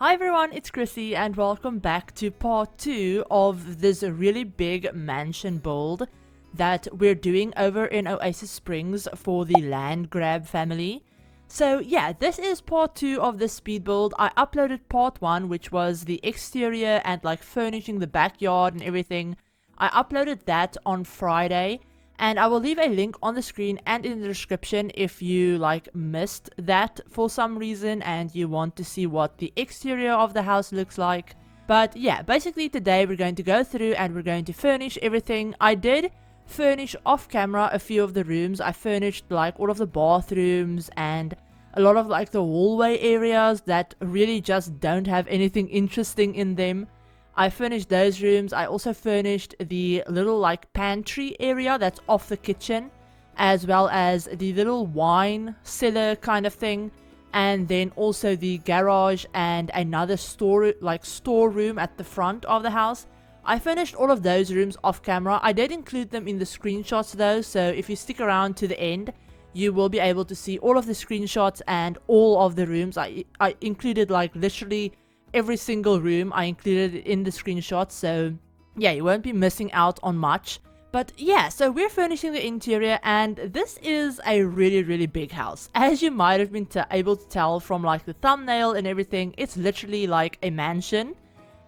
Hi everyone, it's Chrissie and welcome back to part 2 of this really big mansion build that we're doing over in Oasis Springs for the Landgraab family. So yeah, this is part 2 of the speed build. I uploaded part 1, which was the exterior and like furnishing the backyard and everything. I uploaded that on Friday. And I will leave a link on the screen and in the description if you missed that for some reason and you want to see what the exterior of the house looks like. But yeah, basically today we're going to go through and we're going to furnish everything. I did furnish off camera a few of the rooms. I furnished all of the bathrooms and a lot of the hallway areas that really just don't have anything interesting in them. I furnished those rooms. I also furnished the little pantry area that's off the kitchen, as well as the little wine cellar kind of thing, and then also the garage and another storeroom at the front of the house. I furnished all of those rooms off camera. I did include them in the screenshots though, so if you stick around to the end, you will be able to see all of the screenshots and all of the rooms. I included literally every single room. I included it in the screenshot, so yeah, you won't be missing out on much. But yeah, so we're furnishing the interior and this is a really big house. As you might have been able to tell from the thumbnail and everything, it's literally like a mansion.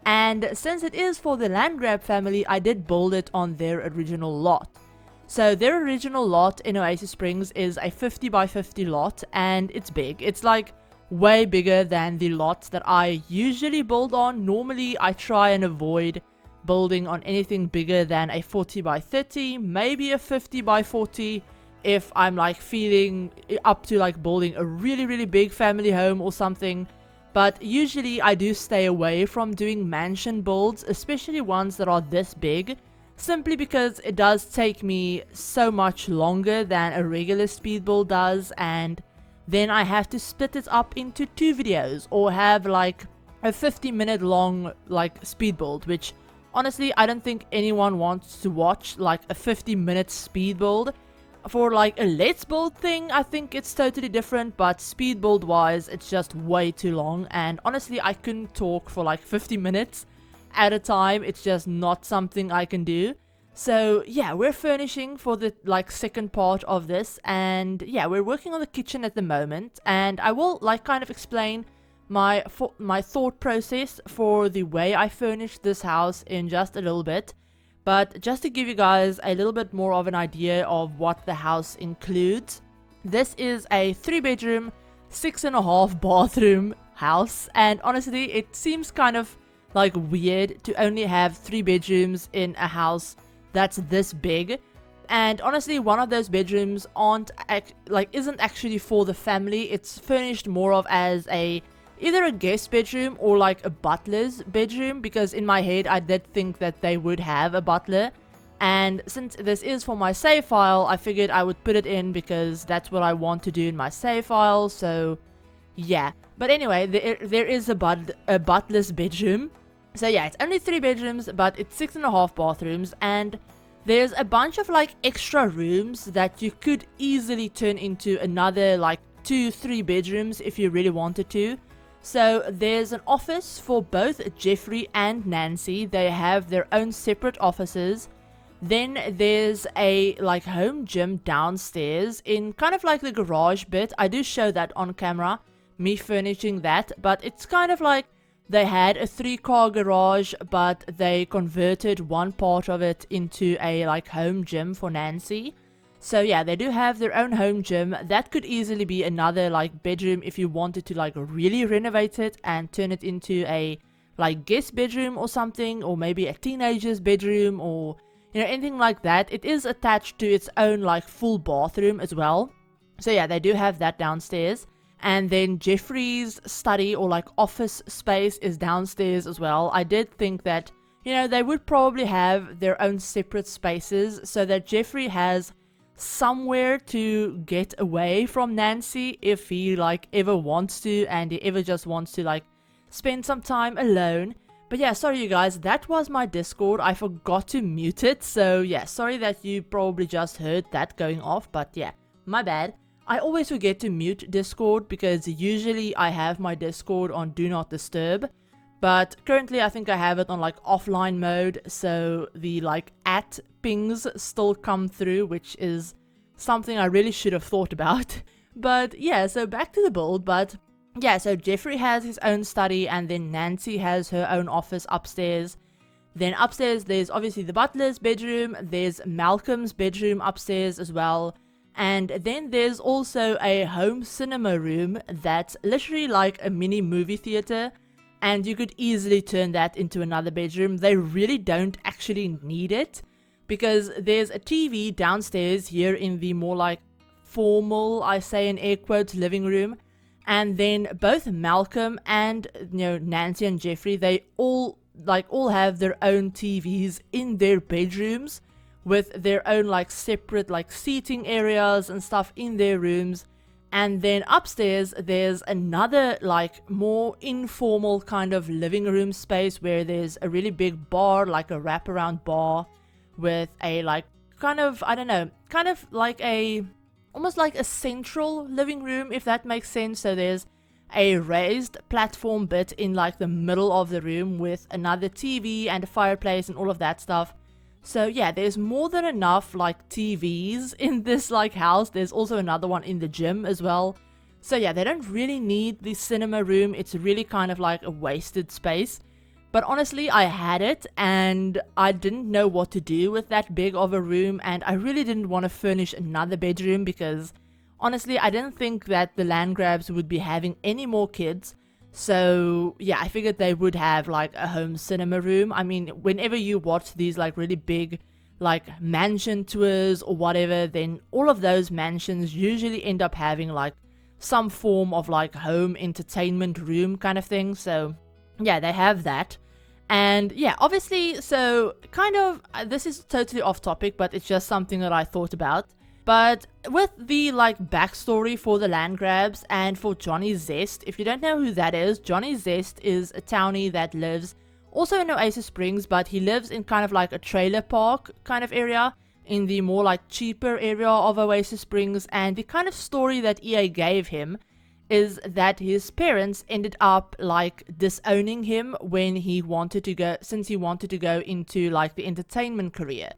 And since it is for the Landgraab family, I did build it on their original lot. So their original lot in Oasis Springs is a 50 by 50 lot and it's big. It's way bigger than the lots that I usually build on. Normally I try and avoid building on anything bigger than a 40 by 30, maybe a 50 by 40 if I'm feeling up to building a really big family home or something. But usually I do stay away from doing mansion builds, especially ones that are this big, simply because it does take me so much longer than a regular speed build does, and then I have to split it up into 2 videos or have a 50-minute long speed build, which honestly I don't think anyone wants to watch a 50-minute speed build. For a let's build thing, I think it's totally different, but speed build wise it's just way too long, and honestly I couldn't talk for 50 minutes at a time. It's just not something I can do. So yeah, we're furnishing for the second part of this, and yeah, we're working on the kitchen at the moment, and I will kind of explain my thought process for the way I furnished this house in just a little bit. But just to give you guys a little bit more of an idea of what the house includes, this is a 3-bedroom 6.5 bathroom house, and honestly it seems kind of weird to only have 3 bedrooms in a house that's this big. And honestly, one of those bedrooms isn't actually for the family. It's furnished more of as either a guest bedroom or a butler's bedroom, because in my head I did think that they would have a butler, and since this is for my save file, I figured I would put it in because that's what I want to do in my save file. So yeah, but anyway, there is a butler's bedroom. So yeah, it's only 3 bedrooms, but it's 6.5 bathrooms, and there's a bunch of extra rooms that you could easily turn into another 2-3 bedrooms if you really wanted to. So there's an office for both Jeffrey and Nancy. They have their own separate offices. Then there's a home gym downstairs in kind of the garage bit. I do show that on camera, me furnishing that, but it's kind of they had a 3-car garage, but they converted one part of it into a home gym for Nancy. So yeah, they do have their own home gym. That could easily be another bedroom if you wanted to really renovate it and turn it into a guest bedroom or something, or maybe a teenager's bedroom, or anything like that. It is attached to its own full bathroom as well. So yeah, they do have that downstairs. And then Jeffrey's study or office space is downstairs as well. I did think that they would probably have their own separate spaces so that Jeffrey has somewhere to get away from Nancy if he ever wants to, and he ever just wants to spend some time alone. But yeah, sorry you guys, that was my Discord. I forgot to mute it, so yeah, sorry that you probably just heard that going off, but yeah, my bad. I always forget to mute Discord because usually I have my Discord on Do Not Disturb. But currently I think I have it on like offline mode, so the like @ pings still come through, which is something I really should have thought about. But yeah, so back to the build. But yeah, so Jeffrey has his own study, and then Nancy has her own office upstairs. Then upstairs there's obviously the butler's bedroom, there's Malcolm's bedroom upstairs as well. And then there's also a home cinema room that's literally like a mini movie theater. And you could easily turn that into another bedroom. They really don't actually need it, because there's a TV downstairs here in the more like formal, I say in air quotes, living room. And then both Malcolm and Nancy and Jeffrey, they all have their own TVs in their bedrooms with their own like separate like seating areas and stuff in their rooms. And then upstairs there's another like more informal kind of living room space where there's a really big bar, like a wraparound bar with a like kind of, I don't know, kind of like a almost like a central living room, if that makes sense. So there's a raised platform bit in like the middle of the room with another TV and a fireplace and all of that stuff. So yeah, there's more than enough like TVs in this like house. There's also another one in the gym as well. So yeah, they don't really need the cinema room. It's really kind of like a wasted space. But honestly, I had it and I didn't know what to do with that big of a room, and I really didn't want to furnish another bedroom because honestly, I didn't think that the Landgraabs would be having any more kids. So yeah, I figured they would have like a home cinema room. I mean, whenever you watch these like really big like mansion tours or whatever, then all of those mansions usually end up having like some form of like home entertainment room kind of thing. So yeah, they have that. And yeah, obviously, so kind of this is totally off topic, but it's just something that I thought about. But with the like backstory for the Landgraabs and for Johnny Zest, if you don't know who that is, Johnny Zest is a townie that lives also in Oasis Springs, but he lives in kind of like a trailer park kind of area in the more like cheaper area of Oasis Springs. And the kind of story that EA gave him is that his parents ended up like disowning him when he wanted to go, since he wanted to go into like the entertainment career.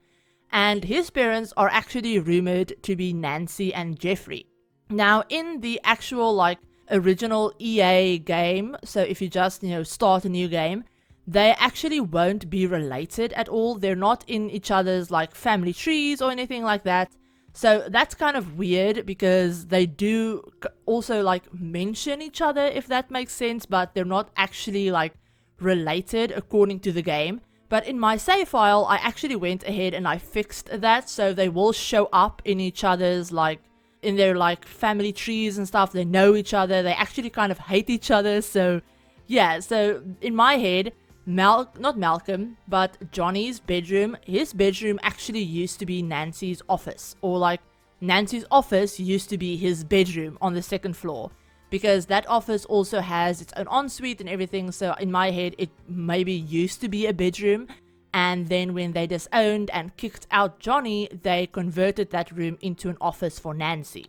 And his parents are actually rumored to be Nancy and Jeffrey. Now, in the actual like original EA game, so if you just start a new game, they actually won't be related at all. They're not in each other's like family trees or anything like that. So that's kind of weird because they do also like mention each other, if that makes sense, but they're not actually like related according to the game. But in my save file, I actually went ahead and I fixed that, so they will show up in each other's like in their like family trees and stuff. They know each other. They actually kind of hate each other. So yeah, so in my head, not Malcolm, but Johnny's bedroom, his bedroom actually used to be Nancy's office, or like Nancy's office used to be his bedroom on the second floor, because that office also has its own ensuite and everything. So in my head, it maybe used to be a bedroom, and then when they disowned and kicked out Johnny, they converted that room into an office for Nancy.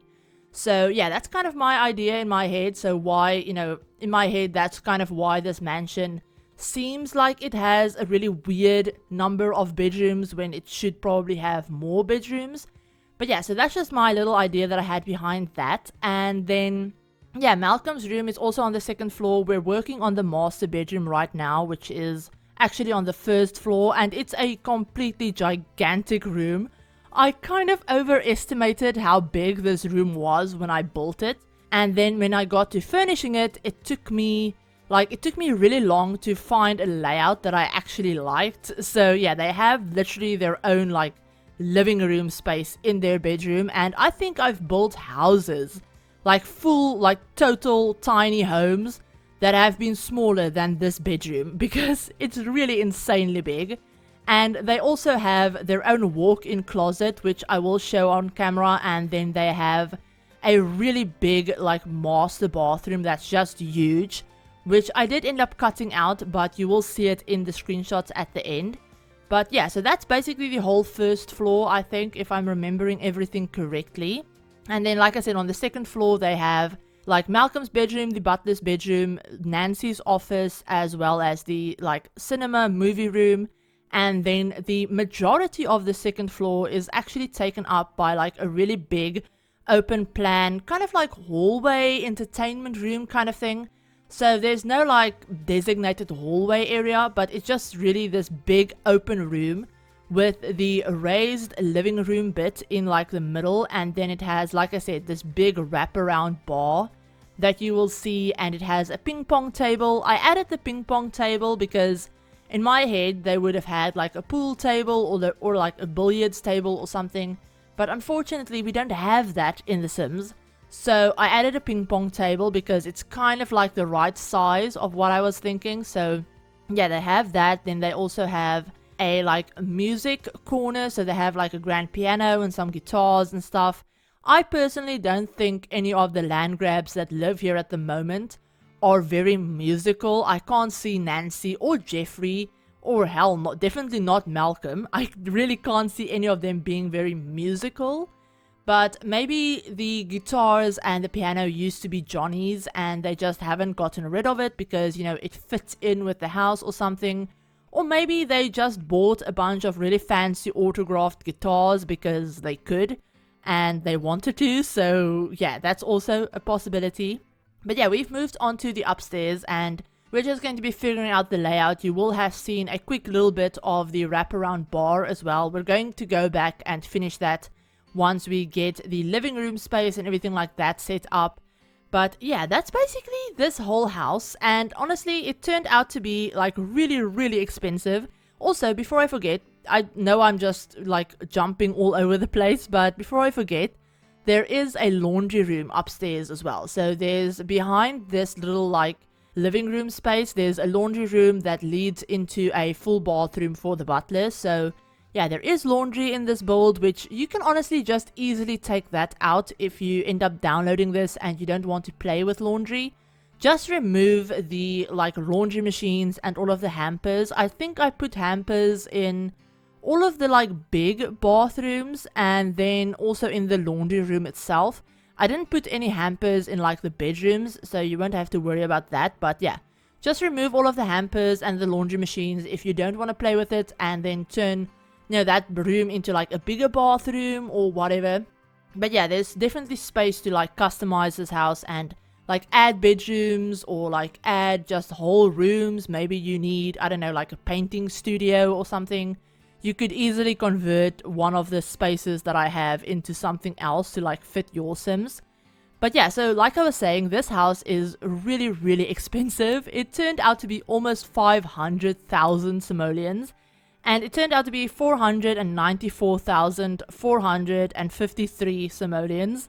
So yeah, that's kind of my idea in my head. So why, in my head, that's kind of why this mansion seems like it has a really weird number of bedrooms when it should probably have more bedrooms. But yeah, so that's just my little idea that I had behind that. And then yeah, Malcolm's room is also on the second floor. We're working on the master bedroom right now, which is actually on the first floor, and it's a completely gigantic room. I kind of overestimated how big this room was when I built it, and then when I got to furnishing it, it took me really long to find a layout that I actually liked. So yeah, they have literally their own like living room space in their bedroom, and I think I've built houses, like full, like total tiny homes that have been smaller than this bedroom because it's really insanely big. And they also have their own walk-in closet, which I will show on camera, and then they have a really big like master bathroom that's just huge, which I did end up cutting out, but you will see it in the screenshots at the end. But yeah, so that's basically the whole first floor, I think, if I'm remembering everything correctly. And then, like I said, on the second floor, they have like Malcolm's bedroom, the butler's bedroom, Nancy's office, as well as the like cinema movie room. And then the majority of the second floor is actually taken up by like a really big open plan, kind of like hallway entertainment room kind of thing. So there's no like designated hallway area, but it's just really this big open room with the raised living room bit in like the middle, and then it has, like I said, this big wraparound bar that you will see, and it has a ping pong table. I added the ping pong table because in my head they would have had like a pool table or like a billiards table or something, but unfortunately we don't have that in The Sims. So I added a ping pong table because it's kind of like the right size of what I was thinking. So yeah, they have that. Then they also have a like music corner, so they have like a grand piano and some guitars and stuff. I personally don't think any of the Landgraabs that live here at the moment are very musical. I can't see Nancy or Jeffrey, or hell, definitely not Malcolm. I really can't see any of them being very musical. But maybe the guitars and the piano used to be Johnny's and they just haven't gotten rid of it because, you know, it fits in with the house or something. Or maybe they just bought a bunch of really fancy autographed guitars because they could and they wanted to. So yeah, that's also a possibility. But yeah, we've moved on to the upstairs and we're just going to be figuring out the layout. You will have seen a quick little bit of the wraparound bar as well. We're going to go back and finish that once we get the living room space and everything like that set up. But yeah, that's basically this whole house, and honestly it turned out to be like really expensive. Also, before I forget, I know I'm just like jumping all over the place, but before I forget, there is a laundry room upstairs as well. So there's behind this little like living room space, there's a laundry room that leads into a full bathroom for the butler. So yeah, there is laundry in this build, which you can honestly just easily take that out if you end up downloading this and you don't want to play with laundry. Just remove the like laundry machines and all of the hampers. I think I put hampers in all of the like big bathrooms and then also in the laundry room itself. I didn't put any hampers in like the bedrooms, so you won't have to worry about that. But yeah, just remove all of the hampers and the laundry machines if you don't want to play with it, and then turn, you know, that room into like a bigger bathroom or whatever. But yeah, there's definitely space to like customize this house and like add bedrooms or like add just whole rooms. Maybe you need, I don't know, like a painting studio or something. You could easily convert one of the spaces that I have into something else to like fit your Sims. But yeah, so like I was saying, this house is really expensive. It turned out to be almost 500,000 simoleons. And it turned out to be 494,453 simoleons.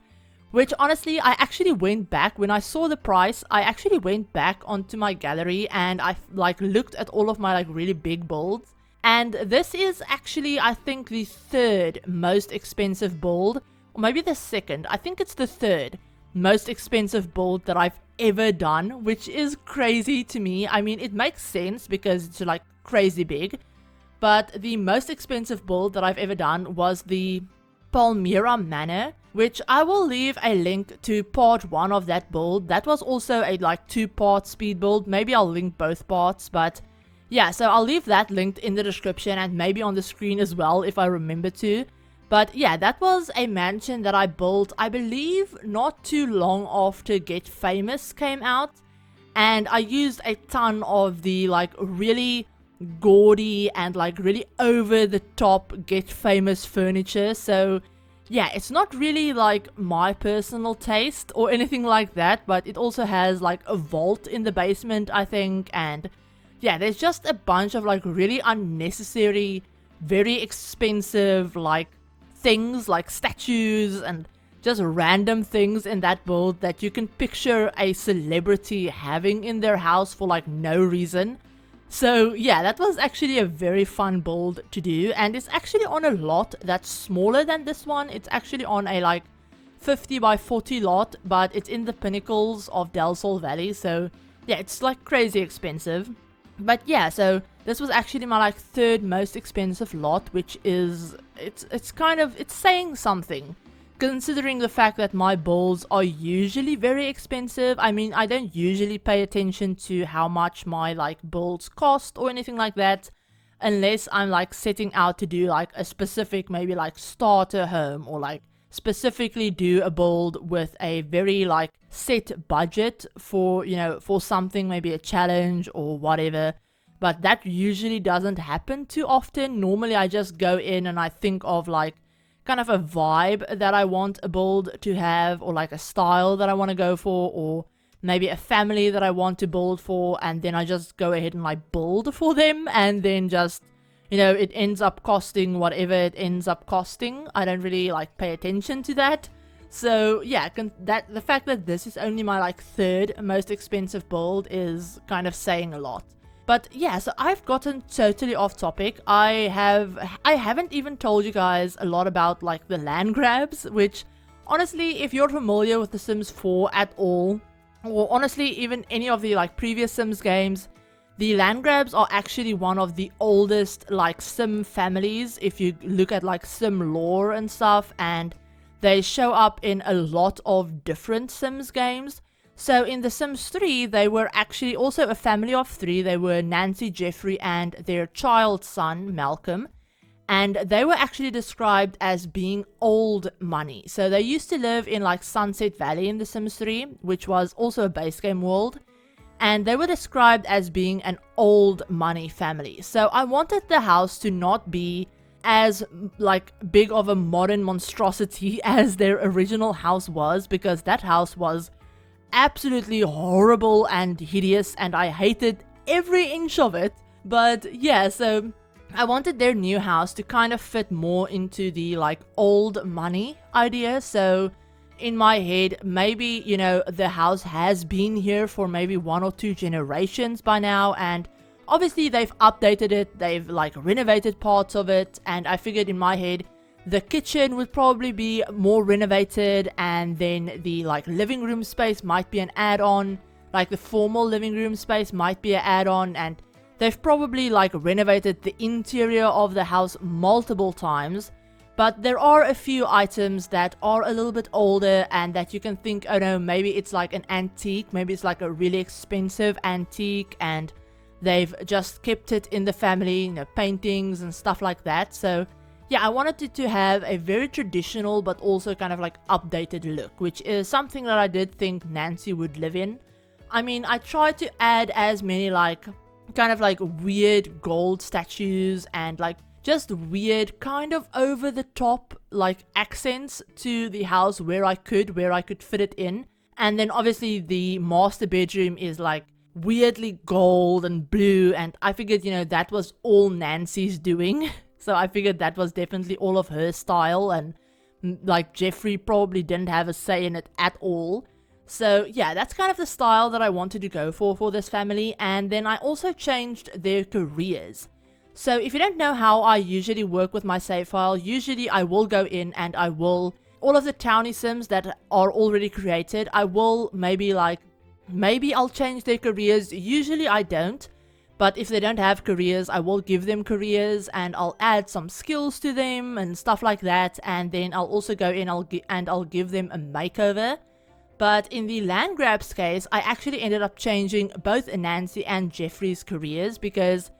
Which honestly, I actually went back, when I saw the price, I actually went back onto my gallery and I like looked at all of my like really big builds. And this is actually, I think, the third most expensive build, or maybe the second. I think it's the third most expensive build that I've ever done, which is crazy to me. I mean, it makes sense because it's like crazy big. But the most expensive build that I've ever done was the Palmyra Manor, which I will leave a link to part 1 of that build. That was also a like 2-part speed build. Maybe I'll link both parts, but yeah, so I'll leave that linked in the description and maybe on the screen as well if I remember to. But yeah, that was a mansion that I built, I believe, not too long after Get Famous came out. And I used a ton of the like really gaudy and like really over the top Get Famous furniture. So yeah, it's not really like my personal taste or anything like that, but it also has like a vault in the basement, I think. And yeah, there's just a bunch of like really unnecessary, very expensive like things, like statues and just random things in that build that you can picture a celebrity having in their house for like no reason. So yeah, that was actually a very fun build to do, and it's actually on a lot that's smaller than this one. It's actually on a like 50 by 40 lot, but it's in the pinnacles of Del Sol Valley, so yeah, it's like crazy expensive. But yeah, so this was actually my like third most expensive lot, which is it's kind of, it's saying something considering the fact that my builds are usually very expensive. I mean, I don't usually pay attention to how much my like builds cost or anything like that, unless I'm like setting out to do like a specific maybe like starter home, or like specifically do a build with a very like set budget for, you know, for something, maybe a challenge or whatever. But that usually doesn't happen too often. Normally I just go in and I think of like kind of a vibe that I want a build to have, or like a style that I want to go for, or maybe a family that I want to build for, and then I just go ahead and like build for them, and then just, you know, it ends up costing whatever it ends up costing. I don't really like pay attention to that. So yeah, the fact that this is only my like third most expensive build is kind of saying a lot. But yeah, so I've gotten totally off topic. I haven't even told you guys a lot about like the Landgraabs, which honestly, if you're familiar with The Sims 4 at all, or honestly even any of the like previous Sims games, the Landgraabs are actually one of the oldest like Sim families if you look at like Sim lore and stuff, and they show up in a lot of different Sims games. So in The Sims 3, they were actually also a family of 3. They were Nancy, Jeffrey, and their child son, Malcolm. And they were actually described as being old money. So they used to live in like Sunset Valley in The Sims 3, which was also a base game world. And they were described as being an old money family. So I wanted the house to not be as like big of a modern monstrosity as their original house was, because that house was absolutely horrible and hideous, and I hated every inch of it. But yeah, so I wanted their new house to kind of fit more into the like old money idea. So in my head, maybe, you know, the house has been here for maybe 1 or 2 generations by now, and obviously they've updated it, they've like renovated parts of it, and I figured in my head the kitchen would probably be more renovated, and then the like living room space might be an add-on, like the formal living room space might be an add-on, and they've probably like renovated the interior of the house multiple times. But there are a few items that are a little bit older and that you can think, oh no, maybe it's like an antique, maybe it's like a really expensive antique and they've just kept it in the family, you know, paintings and stuff like that. So yeah, I wanted it to have a very traditional but also kind of like updated look, which is something that I did think Nancy would live in. I mean, I tried to add as many like kind of like weird gold statues and like just weird kind of over the top like accents to the house where I could fit it in. And then obviously the master bedroom is like weirdly gold and blue, and I figured, you know, that was all Nancy's doing. So I figured that was definitely all of her style, and like Jeffrey probably didn't have a say in it at all. So yeah, that's kind of the style that I wanted to go for this family. And then I also changed their careers. So if you don't know how I usually work with my save file, usually I will go in and I will, all of the townie sims that are already created, I will maybe I'll change their careers. Usually I don't. But if they don't have careers, I will give them careers and I'll add some skills to them and stuff like that. And then I'll also go in and I'll give them a makeover. But in the Landgraab's case, I actually ended up changing both Nancy and Jeffrey's careers because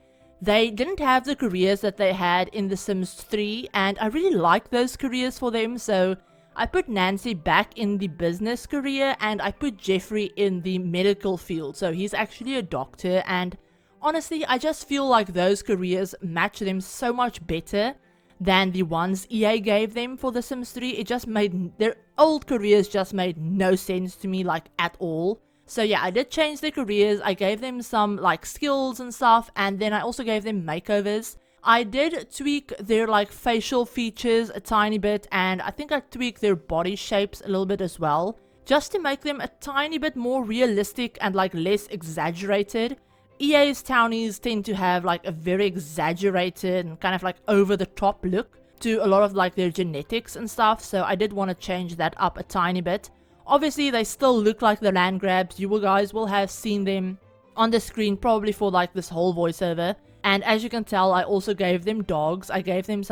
they didn't have the careers that they had in The Sims 3. And I really like those careers for them. So I put Nancy back in the business career and I put Jeffrey in the medical field. So he's actually a doctor, and honestly, I just feel like those careers match them so much better than the ones EA gave them for The Sims 3. It just made, their old careers just made no sense to me, like, at all. So yeah, I did change their careers. I gave them some, like, skills and stuff, and then I also gave them makeovers. I did tweak their, like, facial features a tiny bit, and I think I tweaked their body shapes a little bit as well, just to make them a tiny bit more realistic and, like, less exaggerated. EA's townies tend to have like a very exaggerated and kind of like over the top look to a lot of like their genetics and stuff, so I did want to change that up a tiny bit. Obviously they still look like the Landgraabs. You guys will have seen them on the screen probably for like this whole voiceover. And as you can tell, I also gave them dogs. I gave them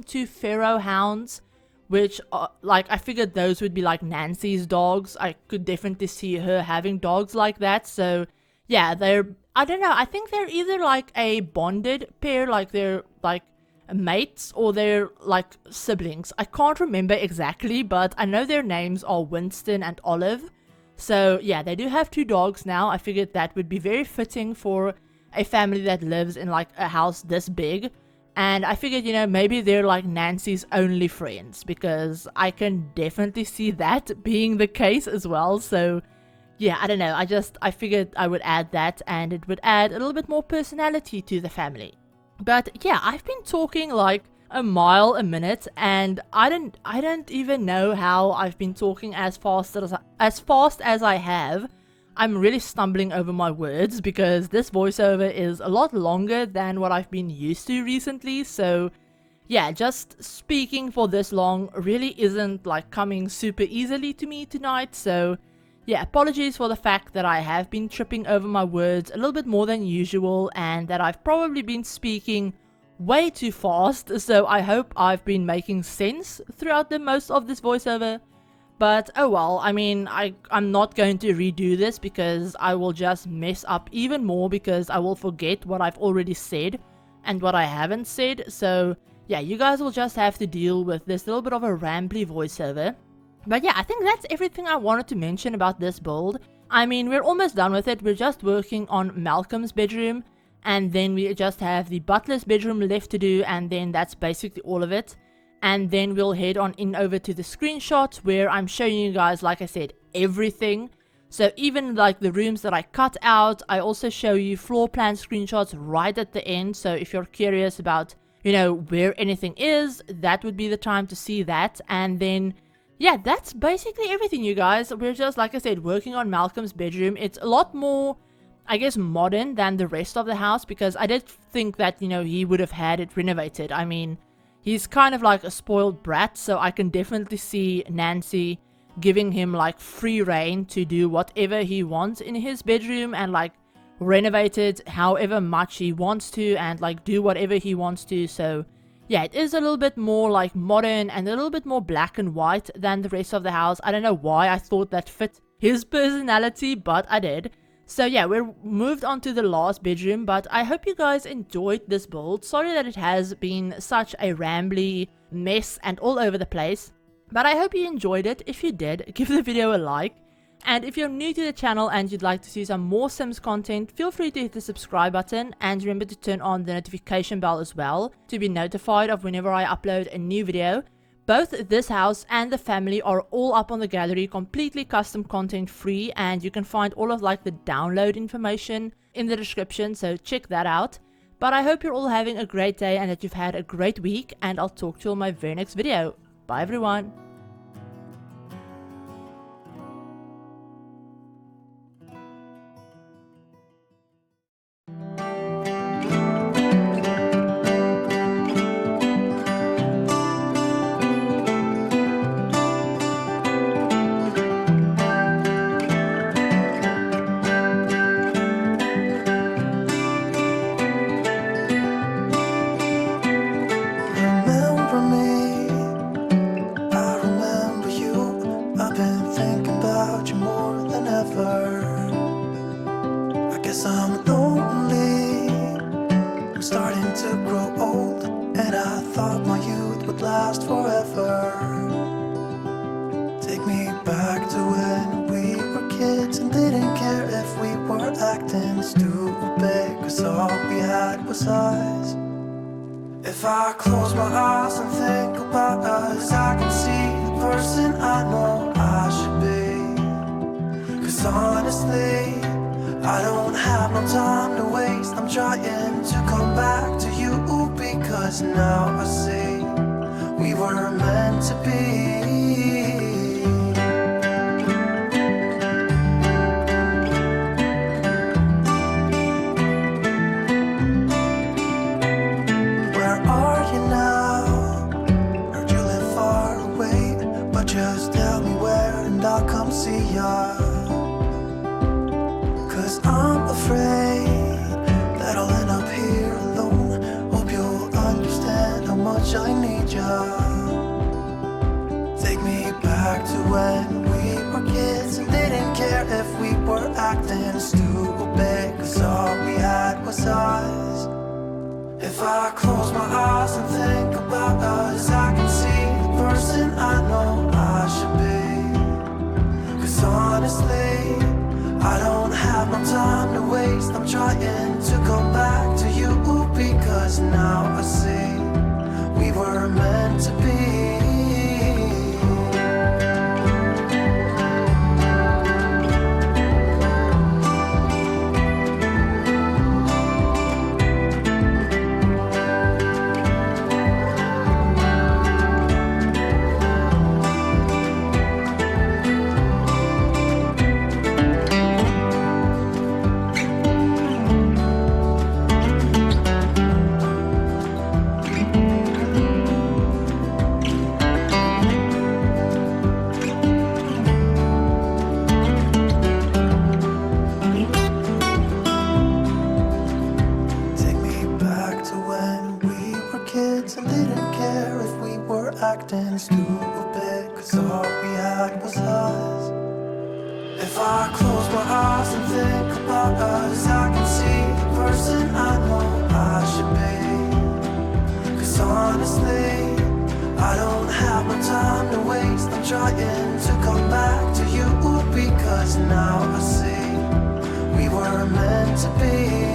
two Pharaoh hounds which like I figured those would be like Nancy's dogs. I could definitely see her having dogs like that. So yeah, I don't know, I think they're either like a bonded pair, like they're like mates, or they're like siblings. I can't remember exactly, but I know their names are Winston and Olive. So yeah, they do have 2 dogs now. I figured that would be very fitting for a family that lives in like a house this big. And I figured, you know, maybe they're like Nancy's only friends, because I can definitely see that being the case as well. So yeah, I don't know, I figured I would add that, and it would add a little bit more personality to the family. But yeah, I've been talking like a mile a minute, and I don't even know how I've been talking as fast as I have. I'm really stumbling over my words because this voiceover is a lot longer than what I've been used to recently. So yeah, just speaking for this long really isn't like coming super easily to me tonight. So yeah, apologies for the fact that I have been tripping over my words a little bit more than usual, and that I've probably been speaking way too fast. So I hope I've been making sense throughout the most of this voiceover. But oh well, I mean, I'm not going to redo this because I will just mess up even more, because I will forget what I've already said and what I haven't said. So yeah, you guys will just have to deal with this little bit of a rambly voiceover. But yeah, I think that's everything I wanted to mention about this build. I mean, we're almost done with it. We're just working on Malcolm's bedroom, and then we just have the butler's bedroom left to do, and then that's basically all of it. And then we'll head on in over to the screenshot where I'm showing you guys, like I said, everything. So even like the rooms that I cut out, I also show you floor plan screenshots right at the end. So if you're curious about, you know, where anything is, that would be the time to see that. And then yeah, that's basically everything, you guys. We're just, like I said, working on Malcolm's bedroom. It's a lot more, I guess, modern than the rest of the house, because I did think that, you know, he would have had it renovated. I mean, he's kind of like a spoiled brat, so I can definitely see Nancy giving him like free reign to do whatever he wants in his bedroom, and like renovate it however much he wants to, and like do whatever he wants to. So yeah, it is a little bit more like modern and a little bit more black and white than the rest of the house. I don't know why I thought that fit his personality, but I did. So yeah, we're moved on to the last bedroom, but I hope you guys enjoyed this build. Sorry that it has been such a rambly mess and all over the place, but I hope you enjoyed it. If you did, give the video a like. And if you're new to the channel and you'd like to see some more Sims content, feel free to hit the subscribe button, and remember to turn on the notification bell as well to be notified of whenever I upload a new video. Both this house and the family are all up on the gallery, completely custom content free, and you can find all of like the download information in the description, so check that out. But I hope you're all having a great day and that you've had a great week, and I'll talk to you on my very next video. Bye everyone. I'm lonely, I'm starting to grow old, and I thought my youth would last forever. Take me back to when we were kids and didn't care if we were acting stupid, cause all we had was us. If I close my eyes and think about us, I can see the person I know I should be. Cause honestly, I don't have no time to waste. I'm trying to come back to you, because now I see we were meant to be. Where are you now? Heard you live far away, but just tell me where and I'll come see ya. Cause I'm afraid that I'll end up here alone. Hope you'll understand how much I need ya. acting stupid, cause all we had was us. If I close my eyes and think about us, I can see the person I know I should be. Cause honestly, I don't have no time to waste. I'm trying to go back to you, because now I see we were meant to be. Acting stupid, cause all we had was us. If I close my eyes and think about us, I can see the person I know I should be. Cause honestly, I don't have no time to waste. I'm trying to come back to you, because now I see we were meant to be.